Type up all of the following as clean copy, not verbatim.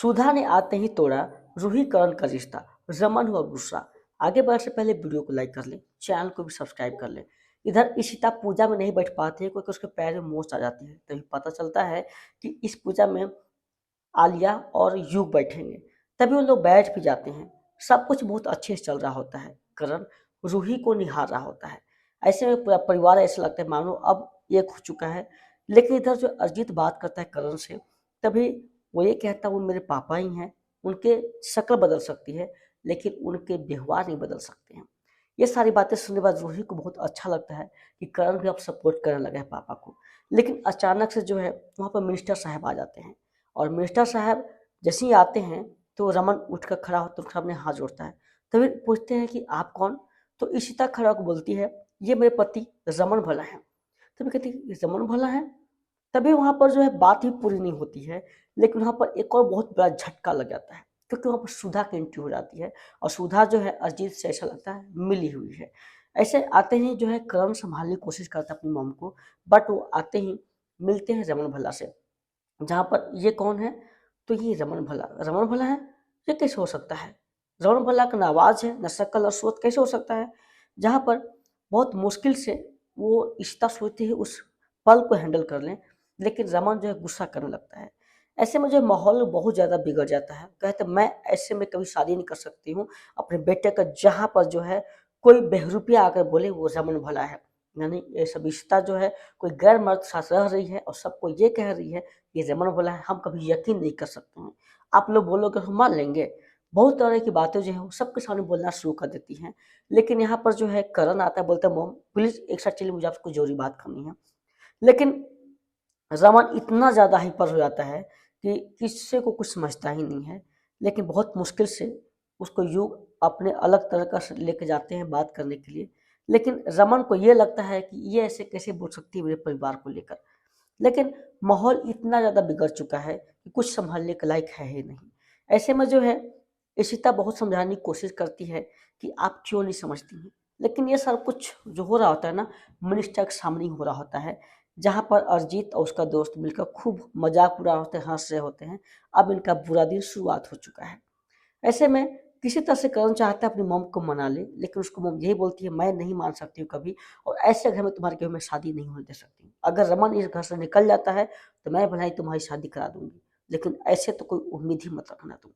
सुधा ने आते ही तोड़ा रूही करण का रिश्ता, रमन हुआ गुस्सा। आगे बढ़ने से पहले वीडियो को लाइक कर ले, चैनल को भी सब्सक्राइब कर ले। इधर इशिता पूजा में नहीं बैठ पाती है क्योंकि उसके पैर में मोच आ जाती है। तभी पता चलता है कि इस पूजा में आलिया और युग बैठेंगे। तभी वो लोग बैठ भी जाते हैं। सब कुछ बहुत अच्छे से चल रहा होता है। करण रूही को निहार रहा होता है। ऐसे में पूरा परिवार ऐसा लगता है मानो अब एक हो चुका है। लेकिन इधर जो अरिजीत बात करता है करण से, तभी वो ये कहता है वो मेरे पापा ही हैं। उनके शक्ल बदल सकती है लेकिन उनके व्यवहार नहीं बदल सकते हैं। ये सारी बातें सुनने के बाद रूही को बहुत अच्छा लगता है कि करण भी अब सपोर्ट करने लगा है पापा को। लेकिन अचानक से जो है वहाँ पर मिनिस्टर साहब आ जाते हैं। और मिनिस्टर साहब जैसे ही आते हैं तो रमन उठकर खड़ा होकर उनके सामने हाथ जोड़ता है। तभी पूछते हैं कि आप कौन? तो इशिता खड़ा होकर बोलती है ये मेरे पति रमन भला है। तभी कहती है "ये रमन भला है"। तभी वहाँ पर जो है बात ही पूरी नहीं होती है। लेकिन वहाँ पर एक और बहुत बड़ा झटका लग जाता है क्योंकि वहाँ पर सुधा की एंट्री हो जाती है। और सुधा जो है अरिजीत से ऐसा लगता है मिली हुई है। ऐसे आते ही जो है करण संभालने की कोशिश करता है अपनी मॉम को। बट वो आते ही मिलते हैं रमन भला से, जहाँ पर ये कौन है? तो ये रमन भला है। ये कैसे हो सकता है? रमन भला का ना आवाज़ है, ना शक्ल और सूरत, कैसे हो सकता है? जहाँ पर बहुत मुश्किल से वो इशिता सोचती है उस पल को हैंडल कर लें, लेकिन रमन जो है गुस्सा करने लगता है। ऐसे में जो माहौल बहुत ज़्यादा बिगड़ जाता है। कहते मैं ऐसे में कभी शादी नहीं कर सकती हूँ अपने बेटे का, जहाँ पर जो है कोई बहरूपिया आकर बोले वो रमन भला है। यानी ये सब रिश्ता जो है कोई गैर मर्द साथ रह रही है और सबको ये कह रही है ये रमन भला है, हम कभी यकीन नहीं कर सकते हैं। आप लोग बोलोगे हम मान लेंगे। बहुत तरह की बातें जो है वो सबके सामने बोलना शुरू कर देती हैं। लेकिन यहाँ पर जो है करण आता है, बोलता है मोम प्लीज़ एक साथ चलिए, मुझे आपसे ज़रूरी बात करनी है। लेकिन रमन इतना ज़्यादा हाइपर हो जाता है कि किसी को कुछ समझता ही नहीं है। लेकिन बहुत मुश्किल से उसको युग अपने अलग तरह का लेके जाते हैं बात करने के लिए। लेकिन रमन को ये लगता है कि ये ऐसे कैसे बोल सकती है मेरे परिवार को लेकर। लेकिन माहौल इतना ज़्यादा बिगड़ चुका है कि कुछ संभालने के लायक है ही नहीं। ऐसे में जो है इशिता बहुत समझाने की कोशिश करती है कि आप क्यों नहीं समझती हैं। लेकिन ये सब कुछ जो हो रहा होता है ना, मिनिस्टर के सामने ही हो रहा होता है, जहाँ पर अरिजीत और उसका दोस्त मिलकर खूब मजाक उड़ा होते हैं, हंस रहे होते हैं। अब इनका बुरा दिन शुरुआत हो चुका है। ऐसे में किसी तरह से करण चाहता है अपनी मॉम को मना ले, लेकिन उसको मॉम यही बोलती है मैं नहीं मान सकती हूँ कभी, और ऐसे घर में तुम्हारे कभी मैं शादी नहीं होने दे सकती हूँ। अगर रमन इस घर से निकल जाता है तो मैं भलाई तुम्हारी शादी करा दूंगी, लेकिन ऐसे तो कोई उम्मीद ही मत रखना तुम।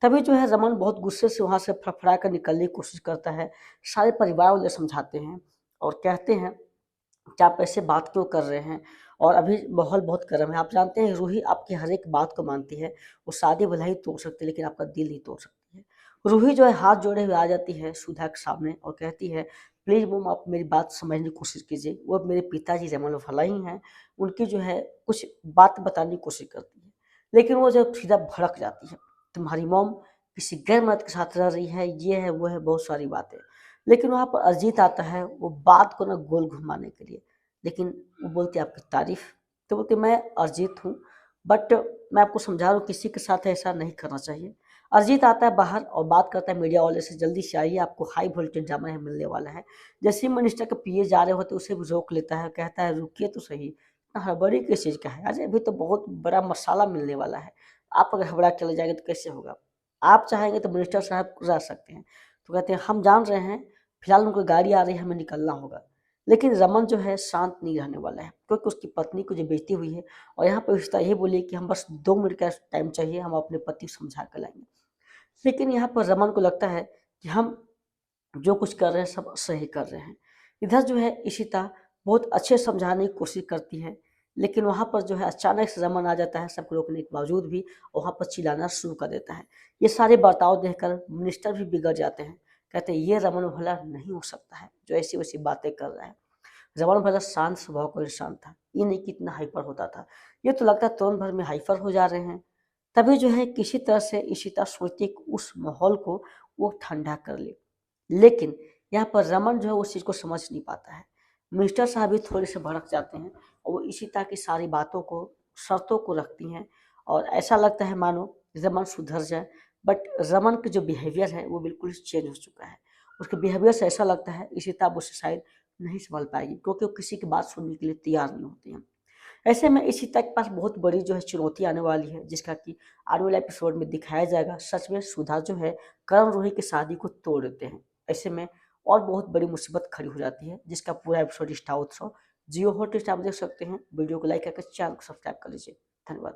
तभी जो है रमन बहुत गुस्से से वहाँ से फड़फड़ा कर निकलने की कोशिश करता है। सारे परिवार वाले समझाते हैं और कहते हैं कि आप ऐसे बात क्यों कर रहे हैं, और अभी माहौल बहुत गर्म है। आप जानते हैं रूही आपकी हर एक बात को मानती है। वो शादी भले ही तोड़ सकती है लेकिन आपका दिल नहीं तोड़ सकती है। रूही जो है हाथ जोड़े हुए आ जाती है सुधा के सामने और कहती है प्लीज़ मोम आप मेरी बात समझने की कोशिश कीजिए। वो मेरे पिताजी रमन भला ही हैं। उनकी जो है कुछ बात बताने की कोशिश करती है, लेकिन वो जब सीधा भड़क जाती है तुम्हारी मोम किसी गैर मर्द के साथ रह रही है, ये है वो है, बहुत सारी बातें। लेकिन वहाँ पर अरिजीत आता है वो बात को ना गोल घुमाने के लिए। लेकिन वो बोलती है आपकी तारीफ। तो बोलती मैं अरिजीत हूँ, बट मैं आपको समझा रहा हूँ किसी के साथ ऐसा नहीं करना चाहिए। अरिजीत आता है बाहर और बात करता है मीडिया वाले से, जल्दी से आइए आपको हाई वोल्टेज ड्रामा है मिलने वाला है। जैसे ही मिनिस्टर के पीए जा रहे होते उसे भी रोक लेता है, कहता है रुकिए तो सही, इतना हड़बड़ी किस चीज़ का है? अरे अभी तो बहुत बड़ा मसाला मिलने वाला है, आप अगर हड़बड़ा के चले जाएंगे तो कैसे होगा? आप चाहेंगे तो मिनिस्टर साहब रह सकते हैं। तो कहते हैं हम जान रहे हैं, फिलहाल उनको गाड़ी आ रही है, हमें निकलना होगा। लेकिन रमन जो है शांत नहीं रहने वाला है क्योंकि उसकी पत्नी को जो बेइज्जती हुई है। और यहाँ पर रिश्ता ये बोली कि हम बस 2 मिनट का टाइम चाहिए, हम अपने पति को समझा कर लाएंगे। लेकिन यहाँ पर रमन को लगता है कि हम जो कुछ कर रहे हैं सब सही कर रहे हैं। इधर जो है इशिता बहुत अच्छे से समझाने की कोशिश करती है, लेकिन वहाँ पर जो है अचानक से रमन आ जाता है सबको रोकने के बावजूद भी, और वहाँ पर चिल्लाना शुरू कर देता है। ये सारे बर्ताव देखकर मिनिस्टर भी बिगड़ जाते हैं। कहते हैं ये रमन भला नहीं हो सकता है जो ऐसी वैसी बातें कर रहा है। रमन भला शांत स्वभाव का इंसान था, ये नहीं कि इतना हाइपर होता था। ये तो लगता है तुरंत भर में हाइपर हो जा रहे हैं। तभी जो है किसी तरह से इशिता सोचती है कि उस माहौल को वो ठंडा कर ले। लेकिन यहाँ पर रमन जो है उस चीज़ को समझ नहीं पाता है। मिनिस्टर साहब भी थोड़े से भड़क जाते हैं और वो इशिता की सारी बातों को, शर्तों को रखती हैं, और ऐसा लगता है मानो रमन सुधर जाए। बट रमन के जो बिहेवियर है वो बिल्कुल चेंज हो चुका है। उसके बिहेवियर से ऐसा लगता है इशिता अब उससे शायद नहीं संभल पाएगी क्योंकि वो किसी की बात सुनने के लिए तैयार नहीं होती हैं। ऐसे में इशिता के पास बहुत बड़ी जो है चुनौती आने वाली है, जिसका कि आने वाले एपिसोड में दिखाया जाएगा। सच में सुधा जो है करण रूही की शादी को तोड़ देते हैं। ऐसे में और बहुत बड़ी मुसीबत खड़ी हो जाती है, जिसका पूरा एपिसोड स्टार उत्सव जियो हॉटस्टार आप देख सकते हैं। वीडियो को लाइक करके चैनल को सब्सक्राइब कर लीजिए। धन्यवाद।